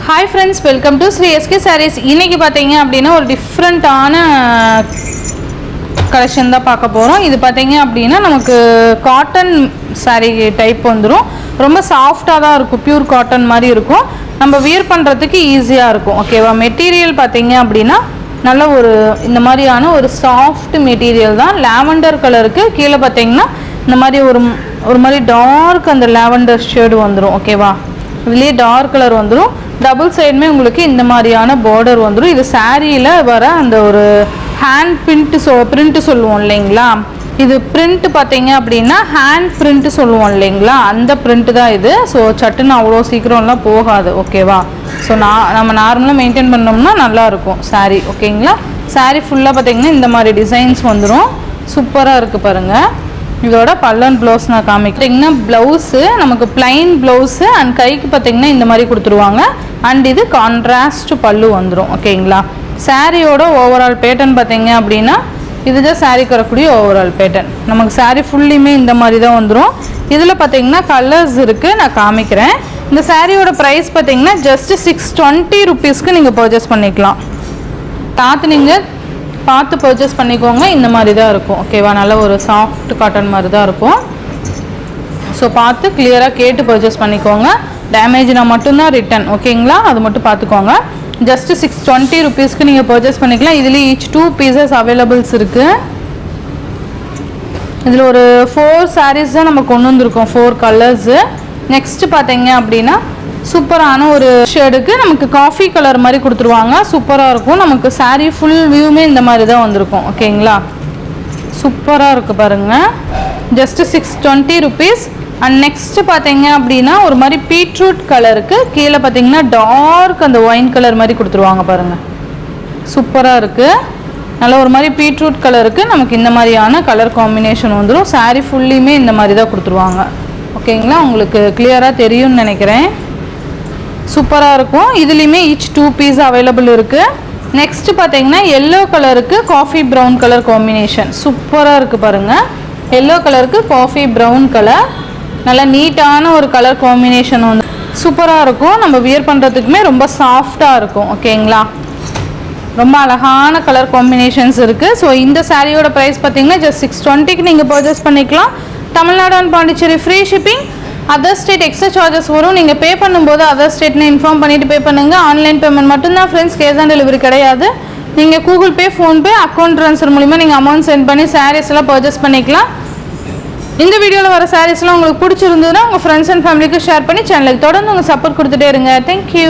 Hi friends, welcome to Sri SK Sarees. இன்னைக்கு பாத்தீங்க அப்படினா ஒரு டிஃபரண்டான கலெக்ஷன் தான் பார்க்க போறோம். இது பாத்தீங்க அப்படினா நமக்கு காட்டன் saree டைப் வந்துரும். ரொம்ப சாஃப்ட்டா தான் இருக்கும். பியூர் காட்டன் மாதிரி இருக்கும். நம்ம வியர் பண்றதுக்கு ஈஸியா இருக்கும். ஓகேவா? மெட்டீரியல் பாத்தீங்க அப்படினா நல்ல ஒரு இந்த மாதிரியான ஒரு சாஃப்ட் மெட்டீரியல் தான். லாவெண்டர் கலருக்கு கீழ பாத்தீங்கன்னா இந்த மாதிரி ஒரு மாதிரி டார்க் அந்த லாவெண்டர் ஷேட் வந்துரும். ஓகேவா? இதுலயே டார்க் கலர் வந்துரும். டபுள் சைடுமே உங்களுக்கு இந்த மாதிரியான border வந்துரும். இது சாரியில வர அந்த ஒரு ஹேண்ட் பிரிண்ட் சொல்லுவோம் இல்லைங்களா? இது பிரிண்ட் பாத்தீங்க அப்படின்னா ஹேண்ட் பிரிண்ட் சொல்லுவோம் இல்லைங்களா? அந்த பிரிண்ட் தான் இது. ஸோ சட்டுன்னு அவ்வளோ சீக்கிரம்லாம் போகாது. ஓகேவா? ஸோ நம்ம நார்மலாக மெயின்டைன் பண்ணோம்னா நல்லா இருக்கும் சாரி. ஓகேங்களா? சாரி ஃபுல்லாக பார்த்தீங்கன்னா இந்த மாதிரி டிசைன்ஸ் வந்துடும். சூப்பராக இருக்குது பாருங்கள். இதோட பல்லன் ப்ளவுஸ் நான் காமிக்கிறீங்கன்னா ப்ளவுஸு நமக்கு பிளைன் ப்ளவுஸு அண்ட் கைக்கு பார்த்தீங்கன்னா இந்த மாதிரி கொடுத்துருவாங்க. அண்ட் இது கான்ட்ராஸ்ட் பல்லு வந்துடும். ஓகேங்களா? சாரியோட ஓவரால் பேட்டர்ன் பார்த்தீங்க அப்படின்னா இதுதான் சாரிக்கு வரக்கூடிய ஓவரால் பேட்டர்ன். நமக்கு சாரி ஃபுல்லியுமே இந்த மாதிரி தான் வந்துடும். இதில் பார்த்தீங்கன்னா கலர்ஸ் இருக்குது, நான் காமிக்கிறேன். இந்த சாரியோட ப்ரைஸ் பார்த்தீங்கன்னா ஜஸ்ட் 620 ருபீஸ்க்கு நீங்கள் பர்ச்சேஸ் பண்ணிக்கலாம். நீங்கள் பார்த்து பர்ச்சேஸ் பண்ணிக்கோங்க. இந்த மாதிரி தான் இருக்கும். ஓகேவா? நல்ல ஒரு சாஃப்ட் காட்டன் மாதிரி தான் இருக்கும். ஸோ பார்த்து கிளியராக கேட்டு பர்ச்சேஸ் பண்ணிக்கோங்க. டேமேஜ்னா மட்டும்தான் ரிட்டன். ஓகேங்களா? அது மட்டும் பார்த்துக்கோங்க. ஜஸ்ட் 620 ருபீஸ்க்கு நீங்கள் பர்ச்சேஸ் பண்ணிக்கலாம். இதுலேயே ஈச் 2 பீசஸ் அவைலபிள்ஸ் இருக்குது. இதில் ஒரு 4 சாரீஸ் தான் நம்ம கொண்டு வந்திருக்கோம். 4 கலர்ஸு. நெக்ஸ்ட்டு பார்த்தீங்க அப்படின்னா சூப்பரான ஒரு ஷேடுக்கு நமக்கு காஃபி கலர் மாதிரி கொடுத்துருவாங்க. சூப்பராக இருக்கும். நமக்கு சாரீ ஃபுல் வியூமே இந்த மாதிரி தான் வந்திருக்கும். ஓகேங்களா? சூப்பராக இருக்குது பாருங்கள். Just 620 rupees. அண்ட் நெக்ஸ்ட்டு பார்த்தீங்க அப்படின்னா ஒரு மாதிரி பீட்ரூட் கலருக்கு கீழே பார்த்தீங்கன்னா டார்க் அந்த ஒயின் கலர் மாதிரி கொடுத்துருவாங்க பாருங்கள். சூப்பராக இருக்குது. நல்ல ஒரு மாதிரி பீட்ரூட் கலருக்கு நமக்கு இந்த மாதிரியான கலர் காம்பினேஷன் வந்துடும். சாரீ ஃபுல்லியுமே இந்த மாதிரி தான் கொடுத்துருவாங்க. ஓகேங்களா? உங்களுக்கு கிளியராக தெரியும்னு நினைக்கிறேன். சூப்பராக இருக்கும். இதுலேயுமே ஈச் 2 பீஸ் அவைலபிள் இருக்குது. நெக்ஸ்ட்டு பார்த்தீங்கன்னா எல்லோ கலருக்கு காஃபி ப்ரௌன் கலர் காம்பினேஷன் சூப்பராக இருக்குது பாருங்கள். எல்லோ கலருக்கு காஃபி ப்ரௌன் கலர் நல்லா நீட்டான ஒரு கலர் காம்பினேஷன் வந்து சூப்பராக இருக்கும். நம்ம வியர் பண்ணுறதுக்குமே ரொம்ப சாஃப்டாக இருக்கும். ஓகேங்களா? ரொம்ப அழகான கலர் காம்பினேஷன்ஸ் இருக்குது. ஸோ இந்த சாரியோட ப்ரைஸ் பார்த்தீங்கன்னா ஜஸ்ட் 620க்கு நீங்கள் பர்ச்சேஸ் பண்ணிக்கலாம். Tamil Nadu and Pondicherry free shipping. Other state extra charges வரும். நீங்கள் பே பண்ணும்போது அதர் ஸ்டேட்னு இன்ஃபார்ம் பண்ணிவிட்டு பே பண்ணுங்கள். ஆன்லைன் பேமெண்ட் மட்டும்தான் ஃப்ரெண்ட்ஸ். கேஷ் ஆன் டெலிவரி கிடையாது. நீங்கள் Google Pay, PhonePe, account transfer மூலிமா நீங்கள் அமௌண்ட் சென்ட் பண்ணி சாரீஸ் எல்லாம் பர்ச்சேஸ் பண்ணிக்கலாம். இந்த வீடியோவில் வர சாரீஸ்லாம் உங்களுக்கு பிடிச்சிருந்ததுன்னா உங்கள் ஃப்ரெண்ட்ஸ் அண்ட் ஃபேமிலிக்கு ஷேர் பண்ணி சேனலுக்கு தொடர்ந்து உங்கள் சப்போர்ட் கொடுத்துட்டே இருங்க. தேங்க்யூ.